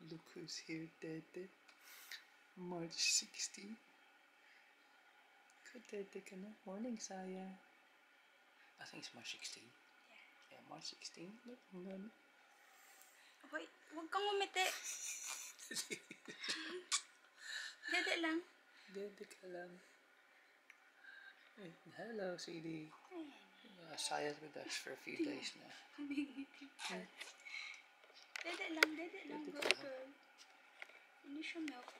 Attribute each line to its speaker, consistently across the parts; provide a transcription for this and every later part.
Speaker 1: Look who's here, Dede. March 16. Good, Dede ka na. Morning, Saya. I think it's March 16. Yeah, March 16. Look, hanggang.
Speaker 2: Hoy, huwag kang umiti. Dede lang.
Speaker 1: Dede ka lang. Hey, hello, CD. Saya's with us for a few days now.
Speaker 2: Dede lang, dede lang.
Speaker 1: Dede
Speaker 2: Go,
Speaker 1: ka lang.
Speaker 2: girl. Finish your milk.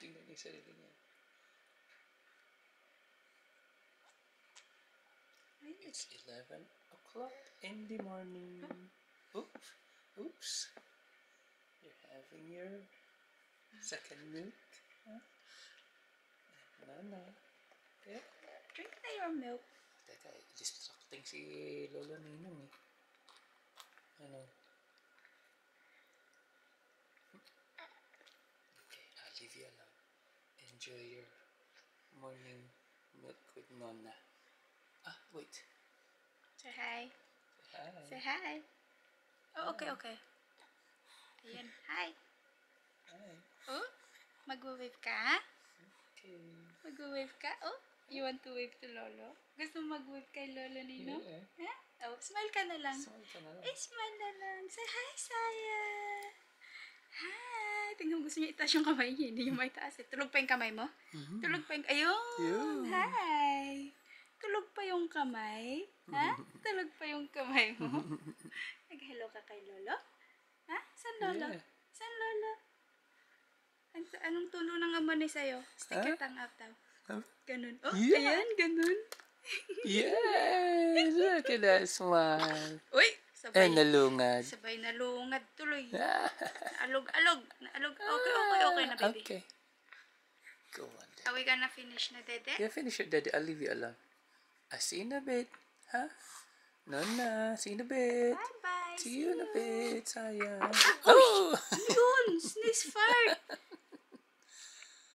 Speaker 1: Tingnan niya yung sarili niya. It's 11 o'clock in the morning. Oops. Oops. You're having your second milk. Huh? No. Yeah.
Speaker 2: Drink na your milk.
Speaker 1: Teka, distracting si Lolo Ninong eh. Ano? Okay, I'll leave you alone. Enjoy your morning milk with Nonna. Ah, wait.
Speaker 2: Say hi.
Speaker 1: Hi.
Speaker 2: Say hi. Oh, okay. Ayan, hi.
Speaker 1: Hi.
Speaker 2: Oh, mag-wave ka?
Speaker 1: Okay.
Speaker 2: Mag-wave ka? Oh, you want to wave to Lolo? Gusto mo mag-wave kay Lolo Nino?
Speaker 1: Yeah.
Speaker 2: Ha? Oh, smile ka na lang.
Speaker 1: Smile ka na lang.
Speaker 2: Smile na lang. Say hi, Saya. Hi. Tingnan mo, gusto niya itaas yung kamay niya. Hindi niya maitaas eh. Tulog pa yung kamay mo? Tulog pa yung... Ayun.
Speaker 1: Yun.
Speaker 2: Hi. Tulog pa yung kamay? Ha? Tulog pa yung kamay mo? Nag-hello ka kay Lolo? Ha? San Lolo?
Speaker 1: Yeah.
Speaker 2: San Lolo? Anong tuno ng ama ni sa'yo? Stick your tongue out daw. Ganun. Oh,
Speaker 1: Yeah.
Speaker 2: ayan, ganun.
Speaker 1: Yes! Look at that smile.
Speaker 2: Uy, sabay.
Speaker 1: And nalungad.
Speaker 2: Sabay nalungad tuloy. Alog. Okay na, baby.
Speaker 1: Okay. Go on, Dad.
Speaker 2: Are we gonna finish na, Dede?
Speaker 1: Yeah, finish it, Daddy. I'll leave you alone. I'll see you in a bit. Huh? Nonna, see you in a bit.
Speaker 2: Bye-bye.
Speaker 1: See you in a bit, sayang.
Speaker 2: Oh! Yun! Sneeze fart!